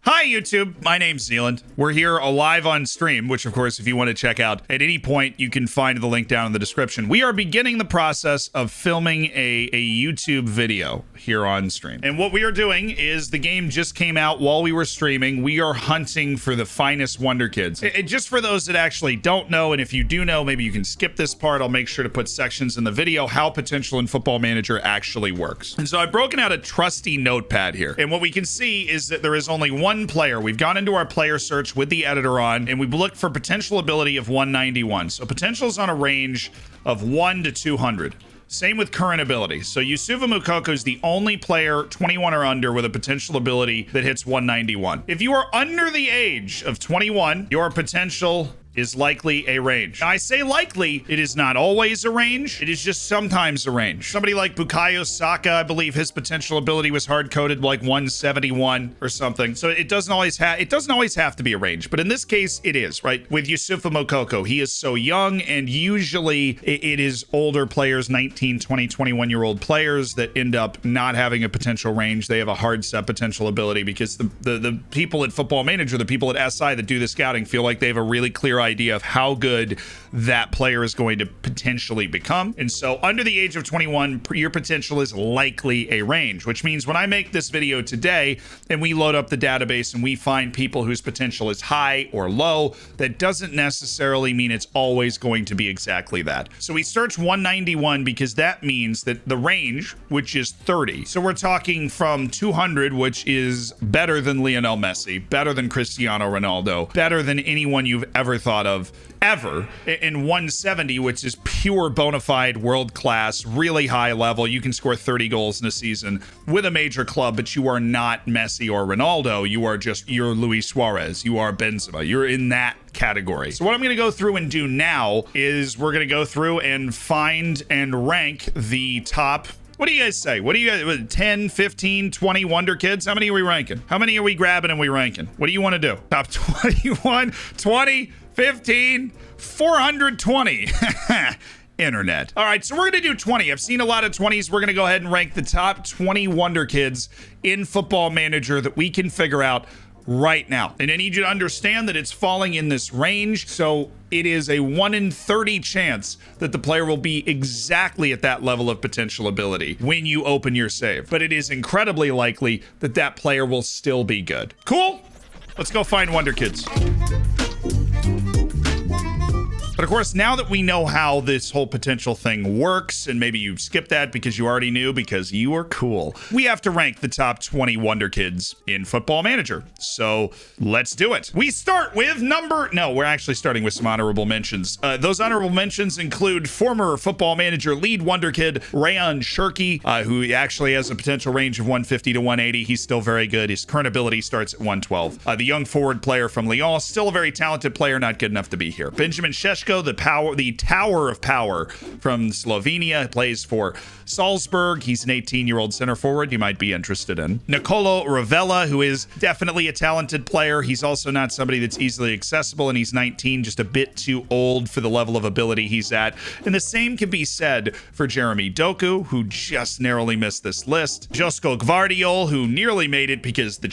Hi, YouTube. My name's Zealand. We're here live on stream, which, of course, if you want to check out at any point, you can find the link down in the description. We are beginning the process of filming a YouTube video here on stream. And what we are doing is the game just came out while we were streaming. We are hunting for the finest Wonderkids. And just for those that actually don't know, and if you do know, maybe you can skip this part. I'll make sure to put sections in the video how potential in Football Manager actually works. And so I've broken out a trusty notepad here. And what we can see is that there is only one player. We've gone into our player search with the editor on, and we've looked for potential ability of 191. So potential is on a range of 1 to 200. Same with current ability. So Yusufa Moukoko is the only player 21 or under with a potential ability that hits 191. If you are under the age of 21, your potential is likely a range. Now, I say likely, it is not always a range. It is just sometimes a range. Somebody like Bukayo Saka, I believe his potential ability was hard-coded like 171 or something. So it doesn't always have to be a range, but in this case, it is, right? With Yusufa Moukoko, he is so young, and usually it is older players, 19, 20, 21-year-old players that end up not having a potential range. They have a hard set potential ability because the people at Football Manager, the people at SI that do the scouting feel like they have a really clear idea of how good that player is going to potentially become. And so under the age of 21, your potential is likely a range, which means when I make this video today and we load up the database and we find people whose potential is high or low, that doesn't necessarily mean it's always going to be exactly that. So we search 191 because that means that the range, which is 30. So we're talking from 200, which is better than Lionel Messi, better than Cristiano Ronaldo, better than anyone you've ever thought of ever, in 170, which is pure bona fide world class, really high level. You can score 30 goals in a season with a major club, but you are not Messi or Ronaldo. You're Luis Suarez, you are Benzema, you're in that category. So what I'm going to go through and do now is we're going to go through and find and rank the top. What do you guys say? What do you guys, 10, 15, 20 Wonderkids? How many are we ranking? How many are we grabbing and we ranking? What do you want to do? Top 21, 20, 15, 420. Internet. All right, so we're going to do 20. I've seen a lot of 20s. We're going to go ahead and rank the top 20 Wonderkids in Football Manager that we can figure out right now. And I need you to understand that it's falling in this range. So it is a 1 in 30 chance that the player will be exactly at that level of potential ability when you open your save. But it is incredibly likely that that player will still be good. Cool? Let's go find Wonderkids. But of course, now that we know how this whole potential thing works, and maybe you skipped that because you already knew because you are cool, we have to rank the top 20 Wonderkids in Football Manager. So let's do it. We start with we're actually starting with some honorable mentions. Those honorable mentions include former Football Manager lead Wonderkid, Rayan Shirky, who actually has a potential range of 150 to 180. He's still very good. His current ability starts at 112. The young forward player from Lyon, still a very talented player, not good enough to be here. Benjamin Sheshko, the Tower of Power from Slovenia, plays for Salzburg. He's an 18-year-old center forward you might be interested in. Nicolo Ravella, who is definitely a talented player. He's also not somebody that's easily accessible, and he's 19, just a bit too old for the level of ability he's at. And the same can be said for Jeremy Doku, who just narrowly missed this list. Josko Gvardiol, who nearly made it because the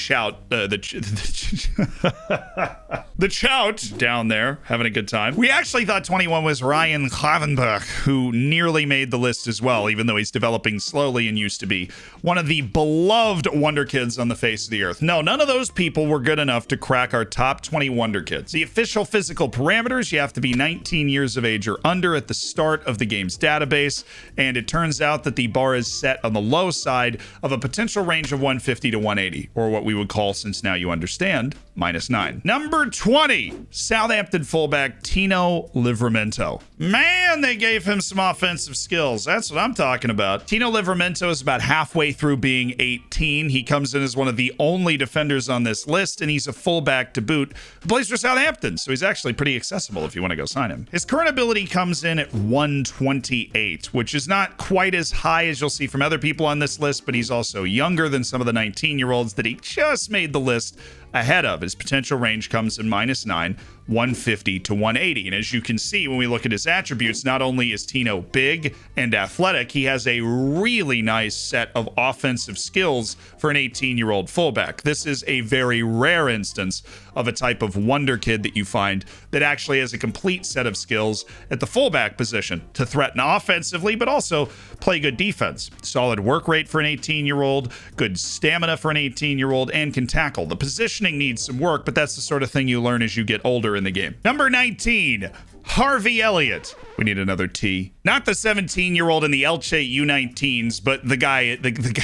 Chout down there having a good time. We actually thought 21 was Ryan Klavenberg, who nearly made the list as well, even though he's developing slowly and used to be one of the beloved Wonderkids on the face of the earth. No, none of those people were good enough to crack our top 20 Wonderkids. The official physical parameters, you have to be 19 years of age or under at the start of the game's database, and it turns out that the bar is set on the low side of a potential range of 150 to 180, or what we would call, since now you understand, -9. Number 20, Southampton fullback Tino Livramento. Man, they gave him some offensive skills. That's what I'm talking about. Tino Livramento is about halfway through being 18. He comes in as one of the only defenders on this list, and he's a fullback to boot who plays for Southampton, so he's actually pretty accessible if you want to go sign him. His current ability comes in at 128, which is not quite as high as you'll see from other people on this list, but he's also younger than some of the 19-year-olds that he just made the list ahead of. His potential range comes in -9. 150 to 180. And as you can see, when we look at his attributes, not only is Tino big and athletic, he has a really nice set of offensive skills for an 18-year-old fullback. This is a very rare instance of a type of wonder kid that you find that actually has a complete set of skills at the fullback position to threaten offensively, but also play good defense. Solid work rate for an 18-year-old, good stamina for an 18-year-old, and can tackle. The positioning needs some work, but that's the sort of thing you learn as you get older in the game. Number 19, Harvey Elliott. We need another T. Not the 17-year-old in the Elche U19s, but the guy, the guy.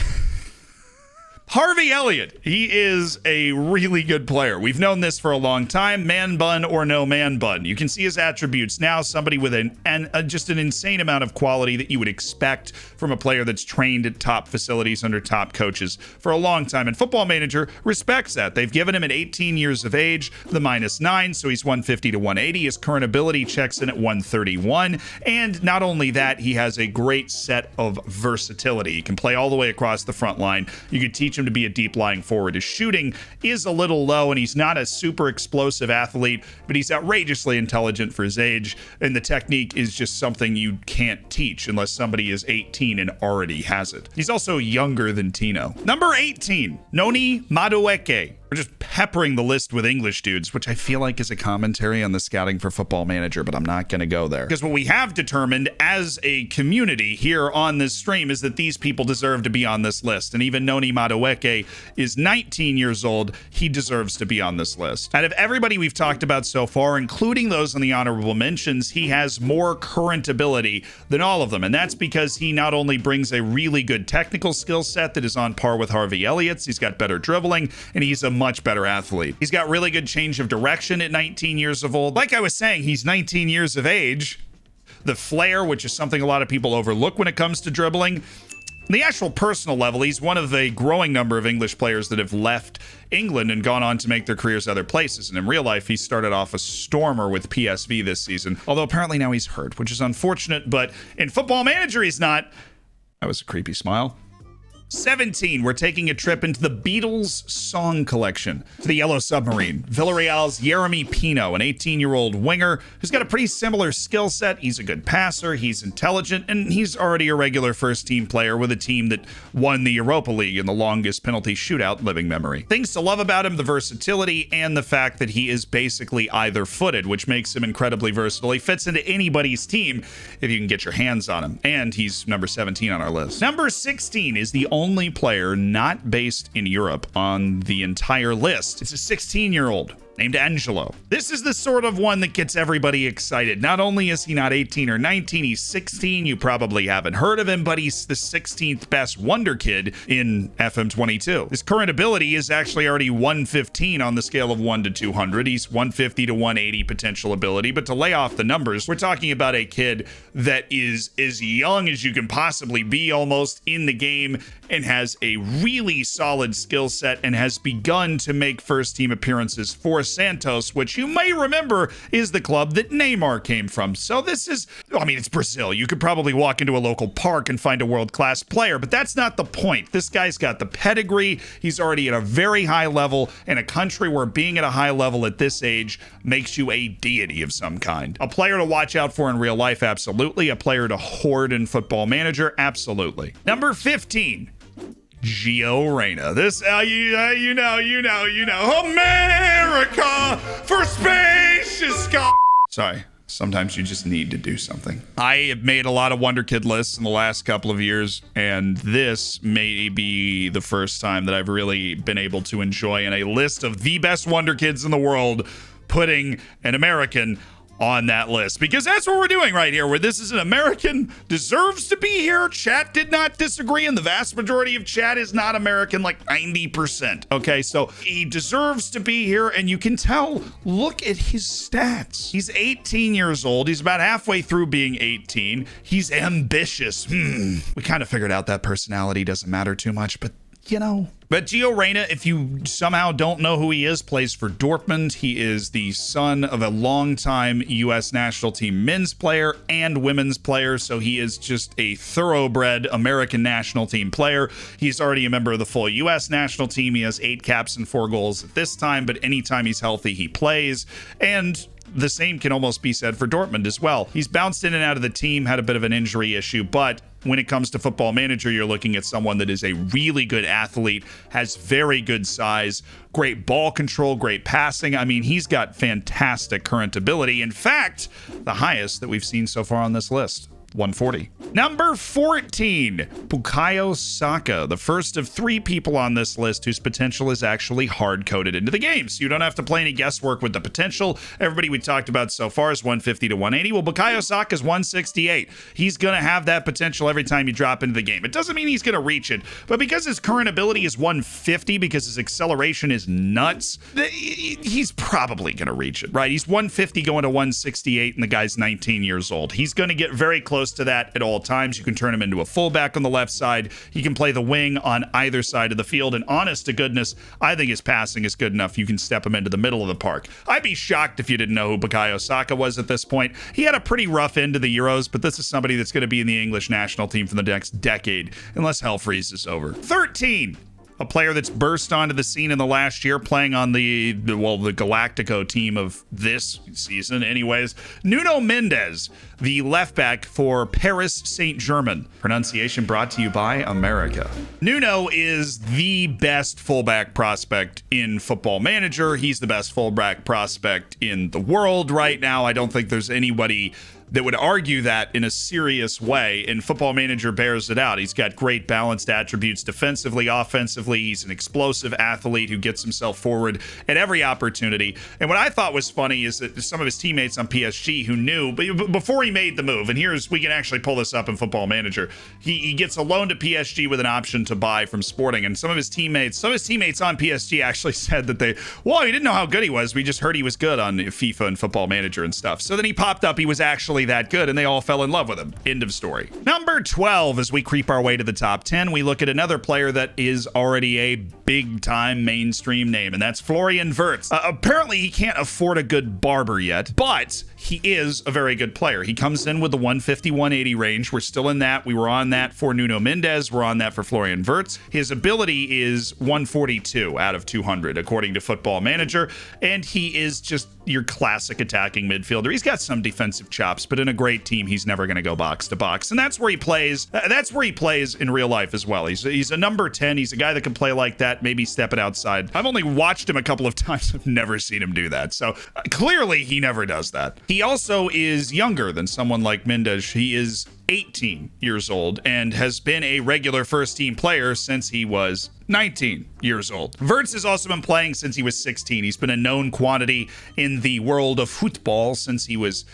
Harvey Elliott, he is a really good player. We've known this for a long time, man bun or no man bun. You can see his attributes now, somebody with just an insane amount of quality that you would expect from a player that's trained at top facilities under top coaches for a long time. And Football Manager respects that. They've given him at 18 years of age, the -9, so he's 150 to 180. His current ability checks in at 131. And not only that, he has a great set of versatility. He can play all the way across the front line. You could teach him to be a deep lying forward. His shooting is a little low and he's not a super explosive athlete, but he's outrageously intelligent for his age, and the technique is just something you can't teach unless somebody is 18 and already has it. He's also younger than Tino. Number 18, Noni Madueke. We're just peppering the list with English dudes, which I feel like is a commentary on the scouting for Football Manager, but I'm not going to go there. Because what we have determined as a community here on this stream is that these people deserve to be on this list. And even Noni Madueke is 19 years old. He deserves to be on this list. Out of everybody we've talked about so far, including those in the honorable mentions, he has more current ability than all of them. And that's because he not only brings a really good technical skill set that is on par with Harvey Elliott's, he's got better dribbling, and he's a much better athlete. He's got really good change of direction at 19 years of old. Like I was saying, he's 19 years of age. The flair, which is something a lot of people overlook when it comes to dribbling. On the actual personal level, he's one of a growing number of English players that have left England and gone on to make their careers other places. And in real life, he started off a stormer with PSV this season, although apparently now he's hurt, which is unfortunate. But in Football Manager, he's not. That was a creepy smile. 17, we're taking a trip into the Beatles song collection to the Yellow Submarine. Villarreal's Jeremy Pino, an 18-year-old winger who's got a pretty similar skill set. He's a good passer, he's intelligent, and he's already a regular first-team player with a team that won the Europa League in the longest penalty shootout in living memory. Things to love about him, the versatility and the fact that he is basically either-footed, which makes him incredibly versatile. He fits into anybody's team if you can get your hands on him, and he's number 17 on our list. Number 16 is the only player not based in Europe on the entire list. It's a 16-year-old named Angelo. This is the sort of one that gets everybody excited. Not only is he not 18 or 19, he's 16. You probably haven't heard of him, but he's the 16th best wonder kid in FM22. His current ability is actually already 115 on the scale of 1 to 200. He's 150 to 180 potential ability, but to lay off the numbers, we're talking about a kid that is as young as you can possibly be almost in the game and has a really solid skill set and has begun to make first team appearances for Santos, which you may remember is the club that Neymar came from. So this is, I mean, it's Brazil. You could probably walk into a local park and find a world-class player, but that's not the point. This guy's got the pedigree. He's already at a very high level in a country where being at a high level at this age makes you a deity of some kind. A player to watch out for in real life, absolutely. A player to hoard in Football Manager, absolutely. Number 15. Gio Reyna. This, you know. America for spacious sky. Sorry. Sometimes you just need to do something. I have made a lot of Wonder Kid lists in the last couple of years, and this may be the first time that I've really been able to enjoy in a list of the best Wonder Kids in the world, putting an American on that list, because that's what we're doing right here, where this is an American, deserves to be here. Chat did not disagree, and the vast majority of chat is not American, like 90%. Okay, so he deserves to be here, and you can tell, look at his stats. He's 18 years old. He's about halfway through being 18. He's ambitious. We kind of figured out that personality doesn't matter too much, but you know. But Gio Reyna, if you somehow don't know who he is, plays for Dortmund. He is the son of a longtime U.S. national team men's player and women's player, so he is just a thoroughbred American national team player. He's already a member of the full U.S. national team. He has 8 caps and 4 goals at this time, but anytime he's healthy, he plays. And the same can almost be said for Dortmund as well. He's bounced in and out of the team, had a bit of an injury issue, but when it comes to Football Manager, you're looking at someone that is a really good athlete, has very good size, great ball control, great passing. I mean, he's got fantastic current ability. In fact, the highest that we've seen so far on this list. 140. Number 14, Bukayo Saka, the first of 3 people on this list whose potential is actually hard-coded into the game. So you don't have to play any guesswork with the potential. Everybody we talked about so far is 150 to 180. Well, Bukayo Saka is 168. He's going to have that potential every time you drop into the game. It doesn't mean he's going to reach it, but because his current ability is 150, because his acceleration is nuts, he's probably going to reach it, right? He's 150 going to 168, and the guy's 19 years old. He's going to get very close to that at all times. You can turn him into a fullback on the left side. He can play the wing on either side of the field. And honest to goodness, I think his passing is good enough. You can step him into the middle of the park. I'd be shocked if you didn't know who Bukayo Saka was at this point. He had a pretty rough end to the Euros, but this is somebody that's going to be in the English national team for the next decade, unless hell freezes over. 13. A player that's burst onto the scene in the last year, playing on the Galactico team of this season anyways. Nuno Mendes, the left back for Paris Saint-Germain. Pronunciation brought to you by America. Nuno is the best fullback prospect in Football Manager. He's the best fullback prospect in the world right now. I don't think there's anybody that would argue that in a serious way, and Football Manager bears it out. He's got great balanced attributes defensively, offensively. He's an explosive athlete who gets himself forward at every opportunity. And what I thought was funny is that some of his teammates on PSG who knew, but before he made the move, and we can actually pull this up in Football Manager, he gets a loan to PSG with an option to buy from Sporting, and some of his teammates on PSG actually said that we didn't know how good he was. We just heard he was good on FIFA and Football Manager and stuff. So then he popped up, he was actually that good, and they all fell in love with him. End of story. Number 12, as we creep our way to the top 10, we look at another player that is already a big-time mainstream name, and that's Florian Wirtz. Apparently, he can't afford a good barber yet, but he is a very good player. He comes in with the 150-180 range. We're still in that. We were on that for Nuno Mendes. We're on that for Florian Wirtz. His ability is 142 out of 200, according to Football Manager, and he is just your classic attacking midfielder. He's got some defensive chops, but in a great team, he's never going to go box to box. And that's where he plays. That's where he plays in real life as well. He's a number 10. He's a guy that can play like that, maybe step it outside. I've only watched him a couple of times. I've never seen him do that. So clearly he never does that. He also is younger than someone like Mendes. He is 18 years old and has been a regular first team player since he was 19 years old. Wirtz has also been playing since he was 16. He's been a known quantity in the world of football since he was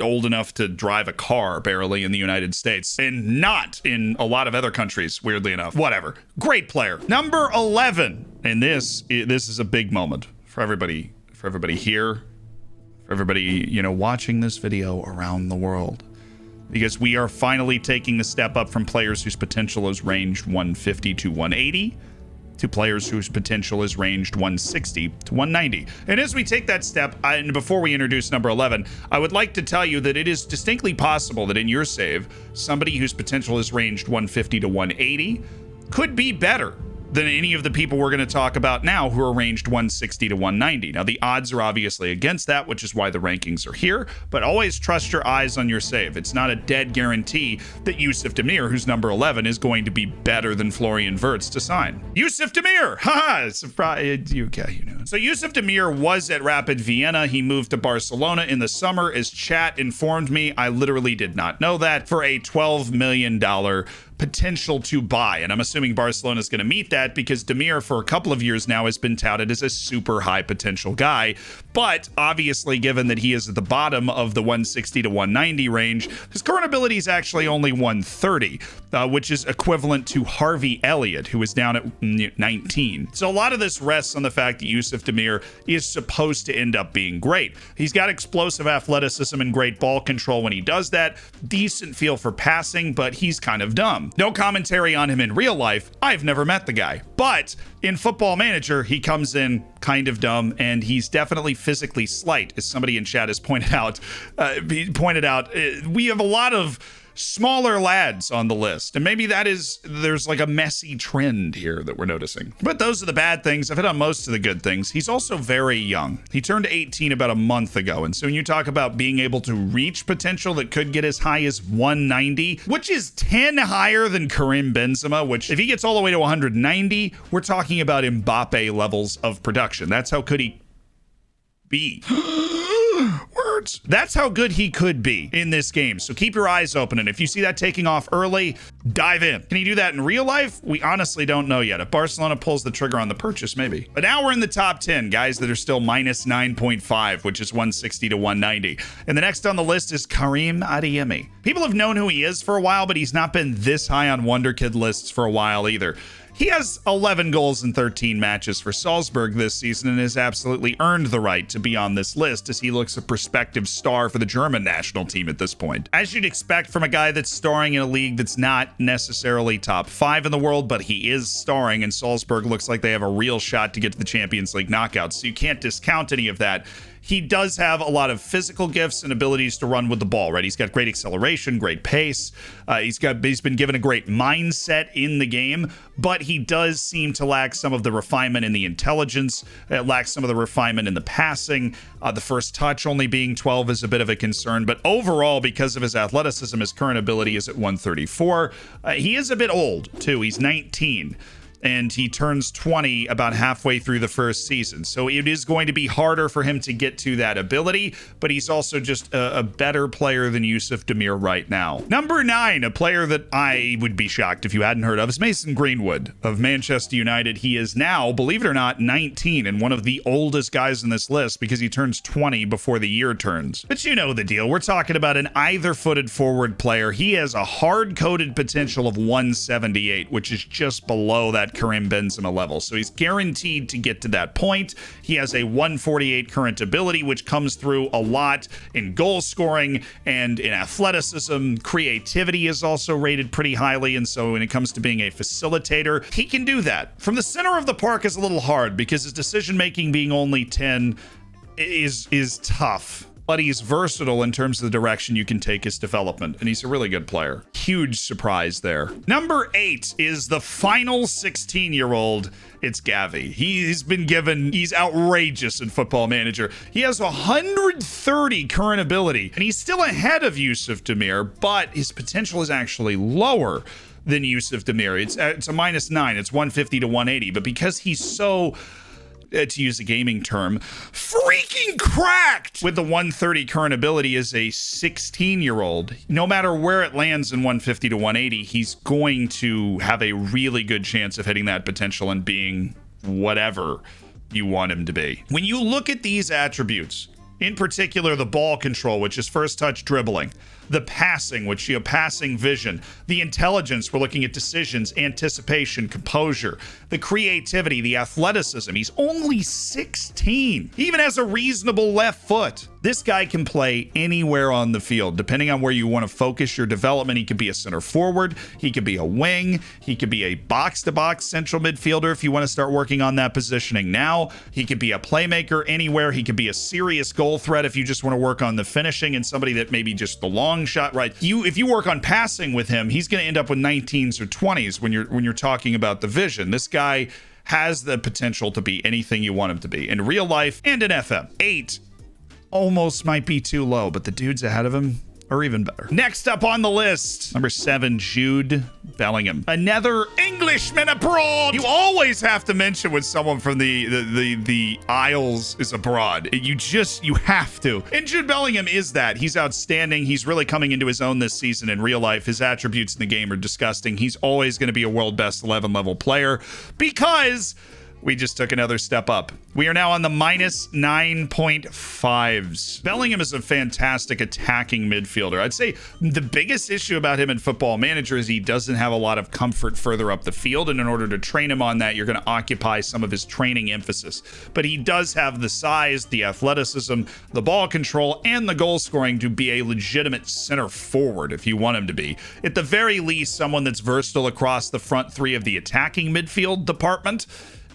old enough to drive a car barely in the United States, and not in a lot of other countries, weirdly enough. Whatever. Great player. Number 11. And this is a big moment for everybody here, for everybody, watching this video around the world. Because we are finally taking the step up from players whose potential is ranged 150 to 180 to players whose potential is ranged 160 to 190. And as we take that step, and before we introduce number 11, I would like to tell you that it is distinctly possible that in your save, somebody whose potential is ranged 150 to 180 could be better than any of the people we're going to talk about now who are ranged 160 to 190. Now, the odds are obviously against that, which is why the rankings are here, but always trust your eyes on your save. It's not a dead guarantee that Yusuf Demir, who's number 11, is going to be better than Florian Wirtz to sign. Yusuf Demir! Haha! Surprise! You know. So Yusuf Demir was at Rapid Vienna. He moved to Barcelona in the summer, as chat informed me. I literally did not know that, for a $12 million potential to buy. And I'm assuming Barcelona is going to meet that because Demir for a couple of years now has been touted as a super high potential guy. But obviously, given that he is at the bottom of the 160 to 190 range, his current ability is actually only 130, which is equivalent to Harvey Elliott, who is down at 19. So a lot of this rests on the fact that Yusuf Demir is supposed to end up being great. He's got explosive athleticism and great ball control when he does that, decent feel for passing, but he's kind of dumb. No commentary on him in real life. I've never met the guy. But in Football Manager, he comes in kind of dumb, and he's definitely physically slight, as somebody in chat has pointed out. We have a lot of smaller lads on the list, and maybe there's like a messy trend here that we're noticing. But those are the bad things. I've hit on most of the good things. He's also very young. He turned 18 about a month ago, and so when you talk about being able to reach potential that could get as high as 190, which is 10 higher than Karim Benzema, which if he gets all the way to 190, we're talking about Mbappe levels of production. That's how could he be. Words. That's how good he could be in this game. So keep your eyes open, and if you see that taking off early, dive in. Can he do that in real life? We honestly don't know yet. If Barcelona pulls the trigger on the purchase, maybe. But now we're in the top 10 guys that are still minus 9.5, which is 160 to 190. And the next on the list is Karim Adeyemi. People have known who he is for a while, but he's not been this high on Wonderkid lists for a while either. He has 11 goals in 13 matches for Salzburg this season and has absolutely earned the right to be on this list, as he looks a prospective star for the German national team at this point. As you'd expect from a guy that's starring in a league that's not necessarily top 5 in the world, but he is starring, and Salzburg looks like they have a real shot to get to the Champions League knockouts, so you can't discount any of that. He does have a lot of physical gifts and abilities to run with the ball, right? He's got great acceleration, great pace. He's been given a great mindset in the game, but he does seem to lack some of the refinement in the intelligence. It lacks some of the refinement in the passing. The first touch only being 12 is a bit of a concern, but overall, because of his athleticism, his current ability is at 134. He is a bit old, too. He's 19. And he turns 20 about halfway through the first season. So it is going to be harder for him to get to that ability, but he's also just a better player than Yusuf Demir right now. Number 9, a player that I would be shocked if you hadn't heard of, is Mason Greenwood of Manchester United. He is now, believe it or not, 19 and one of the oldest guys in this list because he turns 20 before the year turns. But you know the deal. We're talking about an either-footed forward player. He has a hard-coded potential of 178, which is just below that Karim Benzema level. So he's guaranteed to get to that point. He has a 148 current ability, which comes through a lot in goal scoring and in athleticism. Creativity is also rated pretty highly. And so when it comes to being a facilitator, he can do that. From the center of the park is a little hard because his decision making being only 10 is tough. But he's versatile in terms of the direction you can take his development, and he's a really good player. Huge surprise there. Number 8 is the final 16-year-old. It's Gavi. He's outrageous in Football Manager. He has 130 current ability, and he's still ahead of Yusuf Demir, but his potential is actually lower than Yusuf Demir. It's a minus 9. It's 150 to 180, but because he's so, to use a gaming term, freaking cracked with the 130 current ability as a 16-year-old. No matter where it lands in 150 to 180, he's going to have a really good chance of hitting that potential and being whatever you want him to be. When you look at these attributes, in particular the ball control, which is first touch dribbling, the passing, which you have passing vision, the intelligence, we're looking at decisions, anticipation, composure, the creativity, the athleticism. He's only 16. He even has a reasonable left foot. This guy can play anywhere on the field, depending on where you want to focus your development. He could be a center forward. He could be a wing. He could be a box-to-box central midfielder if you want to start working on that positioning now. He could be a playmaker anywhere. He could be a serious goal threat if you just want to work on the finishing and somebody that maybe just the long shot, right? If you work on passing with him, he's going to end up with 19s or 20s when you're talking about the vision. This guy has the potential to be anything you want him to be in real life and in FM. 8 almost might be too low, but the dudes ahead of him are even better. Next up on the list, number 7, Jude Bellingham. Another Englishman abroad. You always have to mention when someone from the Isles is abroad. You have to. And Jude Bellingham is that. He's outstanding. He's really coming into his own this season in real life. His attributes in the game are disgusting. He's always going to be a world best 11 level player because We just took another step up. We are now on the minus 9.5s. Bellingham is a fantastic attacking midfielder. I'd say the biggest issue about him in Football Manager is he doesn't have a lot of comfort further up the field, and in order to train him on that, you're going to occupy some of his training emphasis. But he does have the size, the athleticism, the ball control, and the goal scoring to be a legitimate center forward if you want him to be. At the very least, someone that's versatile across the front three of the attacking midfield department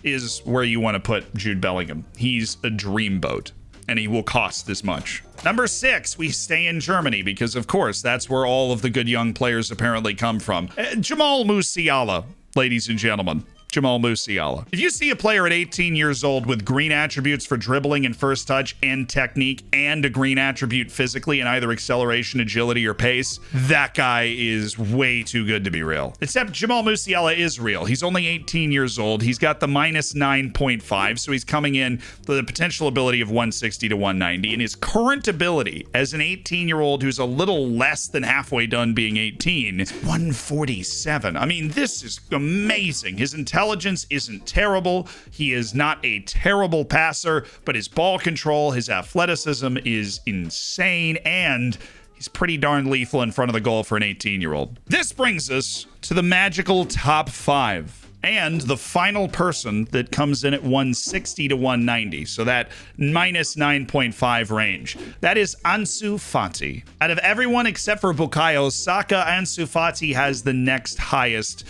is where you want to put Jude Bellingham. He's a dreamboat, and he will cost this much. Number 6, we stay in Germany because, of course, that's where all of the good young players apparently come from. Jamal Musiala, ladies and gentlemen. Jamal Musiala. If you see a player at 18 years old with green attributes for dribbling and first touch and technique and a green attribute physically in either acceleration, agility, or pace, that guy is way too good to be real. Except Jamal Musiala is real. He's only 18 years old. He's got the minus 9.5, so he's coming in with the potential ability of 160 to 190. And his current ability as an 18-year-old who's a little less than halfway done being 18 is 147. I mean, this is amazing. His intelligence isn't terrible. He is not a terrible passer, but his ball control, his athleticism is insane, and he's pretty darn lethal in front of the goal for an 18-year-old. This brings us to the magical top 5. And the final person that comes in at 160 to 190, so that minus 9.5 range. That is Ansu Fati. Out of everyone except for Bukayo Saka, Ansu Fati has the next highest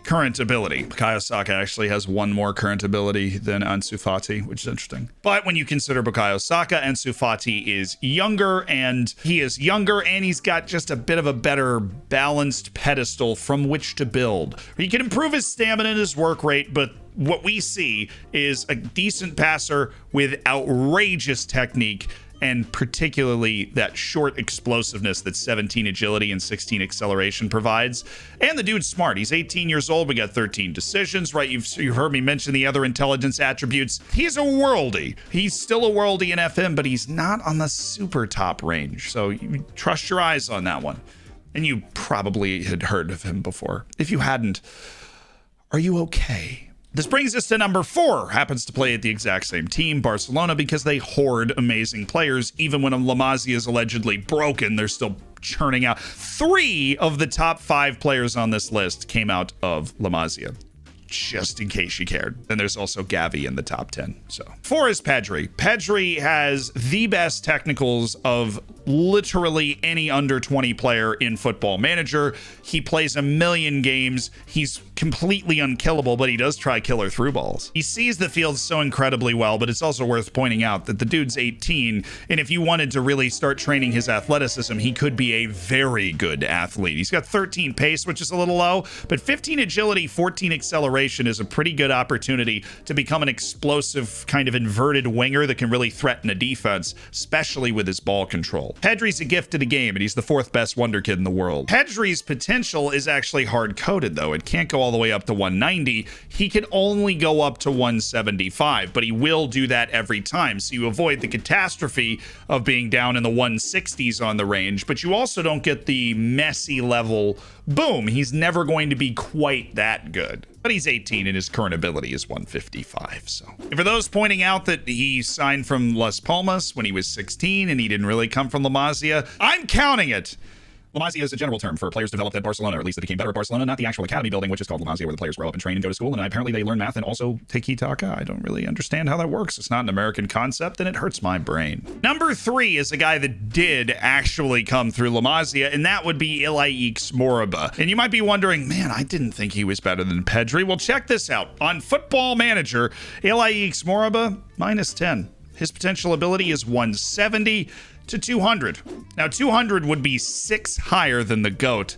current ability. Bukayo Saka actually has one more current ability than Ansu Fati, which is interesting. But when you consider Bukayo Saka, Ansu Fati is younger, and he's got just a bit of a better balanced pedestal from which to build. He can improve his stamina and his work rate, but what we see is a decent passer with outrageous technique, and particularly that short explosiveness that 17 agility and 16 acceleration provides. And the dude's smart. He's 18 years old. We got 13 decisions, right? You've heard me mention the other intelligence attributes. He's a worldie. He's still a worldie in FM, but he's not on the super top range. So you trust your eyes on that one. And you probably had heard of him before. If you hadn't, are you okay? This brings us to number 4, happens to play at the exact same team, Barcelona, because they hoard amazing players. Even when La Masia is allegedly broken, they're still churning out. 3 of the top 5 players on this list came out of La Masia, just in case you cared. Then there's also Gavi in the top 10. So 4 is Pedri. Pedri has the best technicals of literally any under 20 player in Football Manager. He plays a million games. He's completely unkillable, but he does try killer through balls. He sees the field so incredibly well, but it's also worth pointing out that the dude's 18, and if you wanted to really start training his athleticism, he could be a very good athlete. He's got 13 pace, which is a little low, but 15 agility, 14 acceleration is a pretty good opportunity to become an explosive kind of inverted winger that can really threaten a defense, especially with his ball control. Pedri's a gift to the game, and he's the 4th best Wonderkid in the world. Pedri's potential is actually hard-coded, though. It can't go all the way up to 190. He can only go up to 175, but he will do that every time, so you avoid the catastrophe of being down in the 160s on the range, but you also don't get the messy level, boom, he's never going to be quite that good. But he's 18 and his current ability is 155. So, and for those pointing out that he signed from Las Palmas when he was 16 and he didn't really come from La Masia, I'm counting it. La Masia is a general term for players developed at Barcelona, or at least that became better at Barcelona, not the actual academy building, which is called La Masia, where the players grow up and train and go to school. And apparently they learn math and also tiki-taka. I don't really understand how that works. It's not an American concept, and it hurts my brain. Number 3 is a guy that did actually come through La Masia, and that would be Ilaix Moriba. And you might be wondering, man, I didn't think he was better than Pedri. Well, check this out. On Football Manager, Ilaix Moriba, minus 10. His potential ability is 170 to 200. Now, 200 would be 6 higher than the GOAT,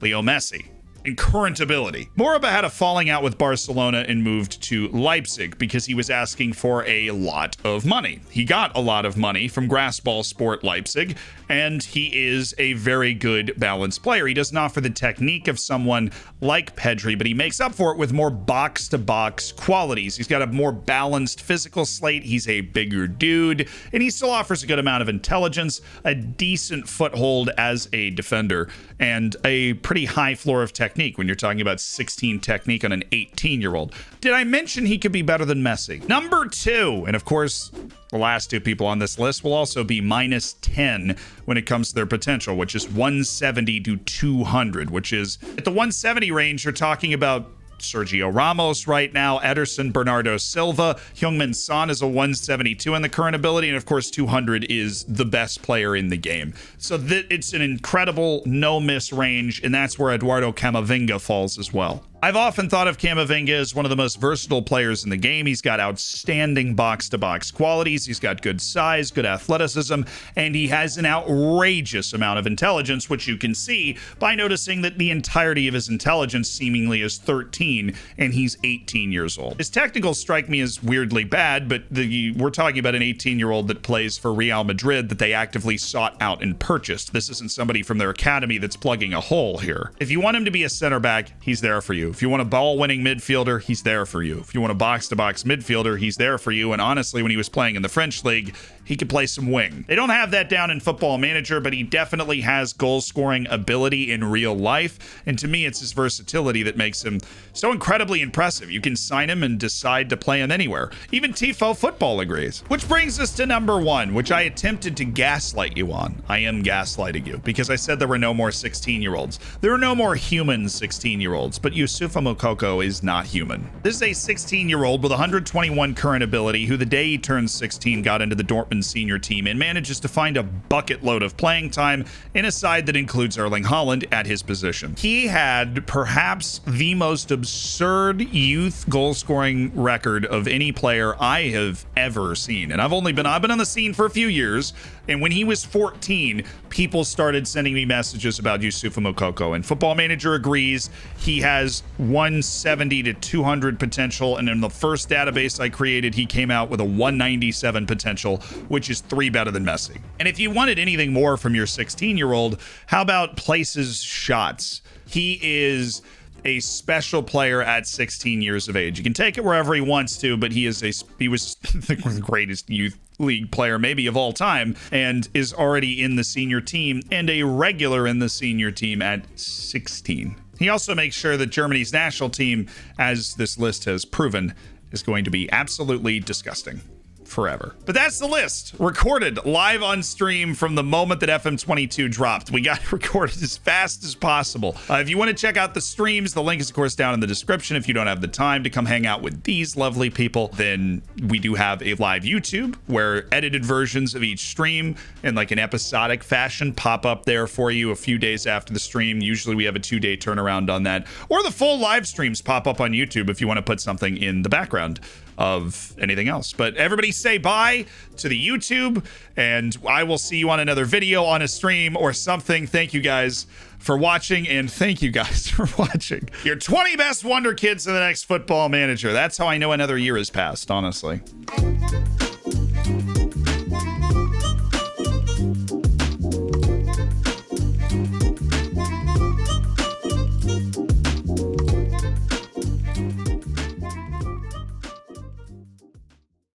Leo Messi, in current ability. Moriba had a falling out with Barcelona and moved to Leipzig because he was asking for a lot of money. He got a lot of money from Grassball Sport Leipzig, and he is a very good balanced player. He doesn't offer the technique of someone like Pedri, but he makes up for it with more box-to-box qualities. He's got a more balanced physical slate. He's a bigger dude, and he still offers a good amount of intelligence, a decent foothold as a defender, and a pretty high floor of technique technique when you're talking about 16 technique on an 18-year-old. Did I mention he could be better than Messi? Number 2, and of course, the last 2 people on this list will also be minus 10 when it comes to their potential, which is 170 to 200, which is at the 170 range, you're talking about Sergio Ramos right now, Ederson, Bernardo Silva, Heung-min Son is a 172 in the current ability, and of course 200 is the best player in the game. So it's an incredible no-miss range, and that's where Eduardo Camavinga falls as well. I've often thought of Camavinga as one of the most versatile players in the game. He's got outstanding box-to-box qualities. He's got good size, good athleticism, and he has an outrageous amount of intelligence, which you can see by noticing that the entirety of his intelligence seemingly is 13, and he's 18 years old. His technicals strike me as weirdly bad, but we're talking about an 18-year-old that plays for Real Madrid that they actively sought out and purchased. This isn't somebody from their academy that's plugging a hole here. If you want him to be a center back, he's there for you. If you want a ball-winning midfielder, he's there for you. If you want a box-to-box midfielder, he's there for you. And honestly, when he was playing in the French league, he could play some wing. They don't have that down in Football Manager, but he definitely has goal-scoring ability in real life. And to me, it's his versatility that makes him so incredibly impressive. You can sign him and decide to play him anywhere. Even Tifo Football agrees. Which brings us to number 1, which I attempted to gaslight you on. I am gaslighting you because I said there were no more 16-year-olds. There are no more human 16-year-olds, but Youssoufa Moukoko is not human. This is a 16-year-old with 121 current ability who the day he turns 16 got into the Dortmund senior team and manages to find a bucket load of playing time in a side that includes Erling Haaland at his position. He had perhaps the most absurd youth goal scoring record of any player I have ever seen. And I've been on the scene for a few years, and when he was 14, people started sending me messages about Youssoufa Moukoko, and Football Manager agrees. He has 170 to 200 potential, and in the first database I created, he came out with a 197 potential, which is 3 better than Messi. And if you wanted anything more from your 16-year-old, how about places shots? He is a special player at 16 years of age. You can take it wherever he wants to, but he was the greatest youth league player maybe of all time, and is already in the senior team and a regular in the senior team at 16. He also makes sure that Germany's national team, as this list has proven, is going to be absolutely disgusting forever. But that's the list, recorded live on stream from the moment that FM22 dropped. We got it recorded as fast as possible. If you want to check out the streams, the link is of course down in the description. If you don't have the time to come hang out with these lovely people, then we do have a live YouTube where edited versions of each stream in like an episodic fashion pop up there for you a few days after the stream. Usually we have a 2-day turnaround on that, or the full live streams pop up on YouTube if you want to put something in the background of anything else. But everybody say bye to the YouTube, and I will see you on another video, on a stream or something. Thank you guys for watching, and thank you guys for watching. Your 20 best Wonder Kids in the next Football Manager. That's how I know another year has passed, honestly.